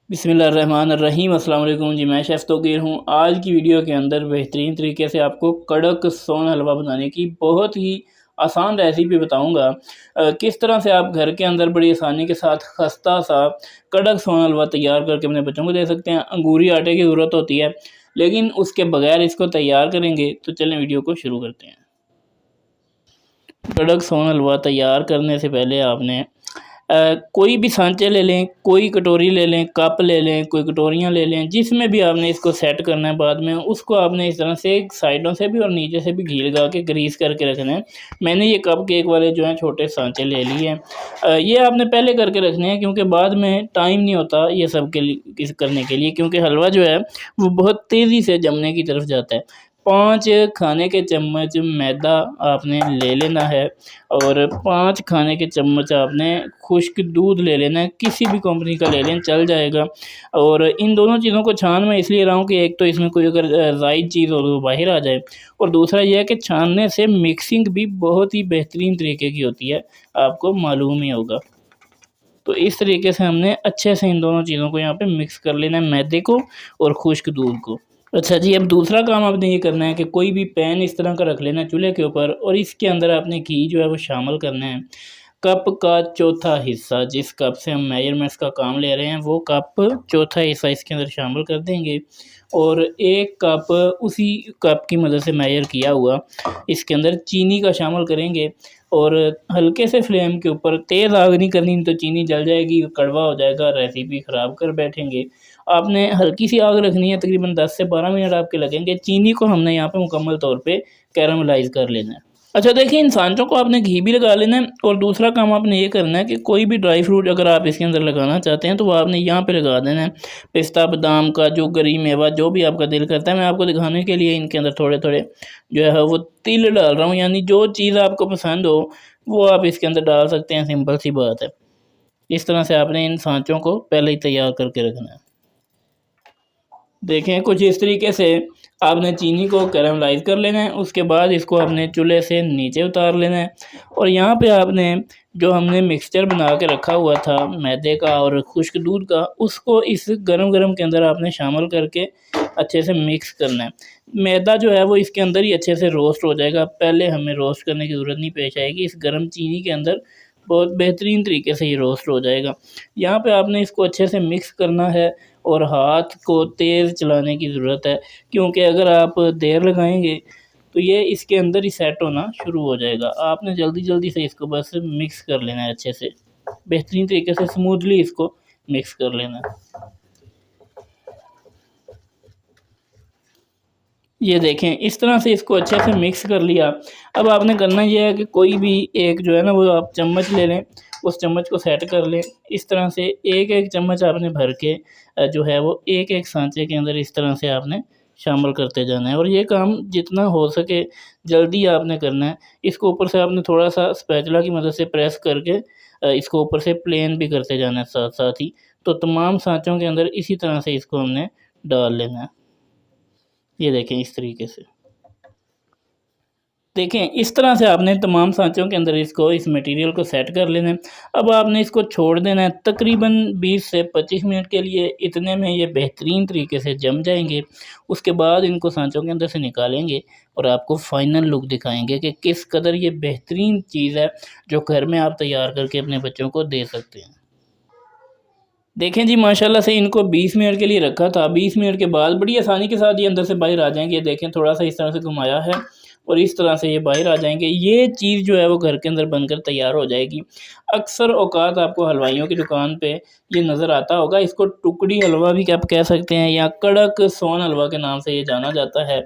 बिस्मिल्लाहिर्रहमानिर्रहीम अस्सलाम वालेकुम जी। मैं शेफ़ तौक़ीर हूँ। आज की वीडियो के अंदर बेहतरीन तरीके से आपको कड़क सोन हलवा बनाने की बहुत ही आसान रेसिपी बताऊँगा। किस तरह से आप घर के अंदर बड़ी आसानी के साथ खस्ता सा कड़क सोन हलवा तैयार करके अपने बच्चों को दे सकते हैं। अंगूरी आटे की ज़रूरत होती है, लेकिन उसके बगैर इसको तैयार करेंगे तो चलें वीडियो को शुरू करते हैं। कड़क सोन हलवा तैयार करने से पहले आपने कोई भी सांचे ले लें, कोई कटोरी ले लें, कप ले लें, कोई कटोरियाँ ले लें, जिसमें भी आपने इसको सेट करना है बाद में, उसको आपने इस तरह से साइडों से भी और नीचे से भी घी लगा के ग्रीस करके रखना है। मैंने ये कप केक वाले जो हैं छोटे सांचे ले लिए हैं। ये आपने पहले करके रखने हैं क्योंकि बाद में टाइम नहीं होता ये सब के लिए करने के लिए, क्योंकि हलवा जो है वो बहुत तेज़ी से जमने की तरफ जाता है। 5 खाने के चम्मच मैदा आपने ले लेना है और 5 खाने के चम्मच आपने खुश्क दूध ले लेना है, किसी भी कंपनी का ले लें चल जाएगा। और इन दोनों चीज़ों को छान मैं इसलिए रहा हूँ कि एक तो इसमें कोई अगर ज़ायद चीज़ हो तो बाहर आ जाए, और दूसरा ये है कि छानने से मिक्सिंग भी बहुत ही बेहतरीन तरीके की होती है, आपको मालूम ही होगा। तो इस तरीके से हमने अच्छे से इन दोनों चीज़ों को यहाँ पे मिक्स कर लेना है, मैदे को और खुश्क दूध को। अच्छा जी, अब दूसरा काम आपने ये करना है कि कोई भी पैन इस तरह का रख लेना है चूल्हे के ऊपर, और इसके अंदर आपने घी जो है वो शामिल करना है। कप का चौथा हिस्सा, जिस कप से हम मेजरमेंट्स का काम ले रहे हैं वो कप चौथा हिस्सा इसके अंदर शामिल कर देंगे, और 1 कप उसी कप की मदद से मेजर किया हुआ इसके अंदर चीनी का शामिल करेंगे। और हल्के से फ्लेम के ऊपर, तेज़ आग नहीं करनी, तो चीनी जल जाएगी, कड़वा हो जाएगा, रेसिपी ख़राब कर बैठेंगे। आपने हल्की सी आग रखनी है, तकरीबन 10 से 12 मिनट आपके लगेंगे। चीनी को हमने यहाँ पे मुकम्मल तौर पे कैरामलाइज़ कर लेना है। अच्छा देखिए, इन सांचों को आपने घी भी लगा लेना है, और दूसरा काम आपने ये करना है कि कोई भी ड्राई फ्रूट अगर आप इसके अंदर लगाना चाहते हैं तो वो आपने यहाँ पे लगा देना है। पिस्ता, बादाम, काजू, गरी, मेवा, जो भी आपका दिल करता है। मैं आपको दिखाने के लिए इनके अंदर थोड़े-थोड़े जो है वो तिल डाल रहा हूँ, यानी जो चीज़ आपको पसंद हो वो आप इसके अंदर डाल सकते हैं, सिंपल सी बात है। इस तरह से आपने इन सांचों को पहले ही तैयार करके रखना है। देखें, कुछ इस तरीके से आपने चीनी को कैरामलाइज़ कर लेना है, उसके बाद इसको आपने चूल्हे से नीचे उतार लेना है, और यहाँ पे आपने जो हमने मिक्सचर बना के रखा हुआ था मैदे का और खुश्क दूध का, उसको इस गरम-गरम के अंदर आपने शामिल करके अच्छे से मिक्स करना है। मैदा जो है वो इसके अंदर ही अच्छे से रोस्ट हो जाएगा, पहले हमें रोस्ट करने की ज़रूरत नहीं पेश आएगी, इस गर्म चीनी के अंदर बहुत बेहतरीन तरीके से ये रोस्ट हो जाएगा। यहाँ पे आपने इसको अच्छे से मिक्स करना है, और हाथ को तेज़ चलाने की ज़रूरत है, क्योंकि अगर आप देर लगाएँगे तो ये इसके अंदर ही सेट होना शुरू हो जाएगा। आपने जल्दी-जल्दी से इसको बस मिक्स कर लेना है अच्छे से, बेहतरीन तरीके से स्मूथली इसको मिक्स कर लेना है। ये देखें, इस तरह से इसको अच्छे से मिक्स कर लिया। अब आपने करना ये है कि कोई भी एक जो है ना वो आप चम्मच ले लें, उस चम्मच को सेट कर लें। इस तरह से एक-एक चम्मच आपने भर के जो है वो एक-एक सांचे के अंदर इस तरह से आपने शामिल करते जाना है, और ये काम जितना हो सके जल्दी आपने करना है। इसको ऊपर से आपने थोड़ा-सा स्पैचुला की मदद से प्रेस करके इसको ऊपर से प्लेन भी करते जाना है साथ-साथ ही। तो तमाम सांचों के अंदर इसी तरह से इसको हमने डाल लेना है। ये देखें, इस तरीके से। देखें, इस तरह से आपने तमाम सांचों के अंदर इसको, इस मटेरियल को सेट कर लेना है। अब आपने इसको छोड़ देना है तकरीबन 20 से 25 मिनट के लिए। इतने में ये बेहतरीन तरीके से जम जाएँगे। उसके बाद इनको सांचों के अंदर से निकालेंगे और आपको फ़ाइनल लुक दिखाएँगे कि किस कदर ये बेहतरीन चीज़ है, जो घर में आप तैयार करके अपने बच्चों को दे सकते हैं। देखें जी, माशाल्लाह से इनको 20 मिनट के लिए रखा था। 20 मिनट के बाद बड़ी आसानी के साथ ये अंदर से बाहर आ जाएँगे। देखें, थोड़ा-सा इस तरह से घुमाया है और इस तरह से ये बाहर आ जाएँगे। ये चीज़ जो है वो घर के अंदर बनकर तैयार हो जाएगी। अक्सर औक़ात आपको हलवाइयों की दुकान पे ये नज़र आता होगा। इसको टुकड़ी हलवा भी आप कह सकते हैं, या कड़क सोन हलवा के नाम से ये जाना जाता है।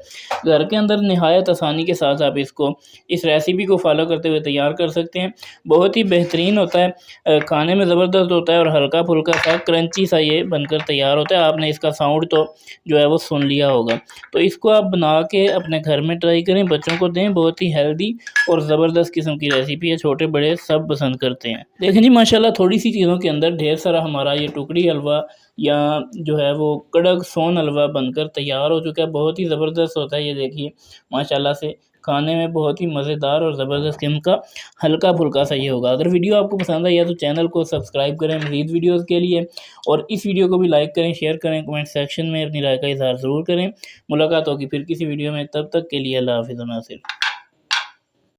घर के अंदर निहायत आसानी के साथ आप इसको, इस रेसिपी को फ़ॉलो करते हुए तैयार कर सकते हैं। बहुत ही बेहतरीन होता है, खाने में ज़बरदस्त होता है, और हल्का-फुल्का सा क्रंची सा ये बनकर तैयार होता है। आपने इसका साउंड तो जो है वो सुन लिया होगा। तो इसको आप बना के अपने घर में ट्राई करें, बच्चों को दें। बहुत ही हेल्दी और ज़बरदस्त किस्म की रेसिपी है, छोटे-बड़े सब पसंद करते हैं। देखें जी, माशाल्लाह थोड़ी-सी चीज़ों के अंदर ढेर सारा हमारा ये टुकड़ी हलवा या जो है वो कड़क सोन हलवा बनकर तैयार हो चुका है। बहुत ही ज़बरदस्त होता है, ये देखिए माशाल्लाह से खाने में बहुत ही मज़ेदार और ज़बरदस्त किस्म का हल्का फुल्का सा ये होगा। अगर वीडियो आपको पसंद आई है तो चैनल को सब्सक्राइब करें मज़ीद वीडियोज़ के लिए, और इस वीडियो को भी लाइक करें, शेयर करें, कमेंट सेक्शन में अपनी राय का इज़हार ज़रूर करें। मुलाकात होगी फिर किसी वीडियो में, तब तक के लिए अल्लाह हाफ़िज़ नासिर।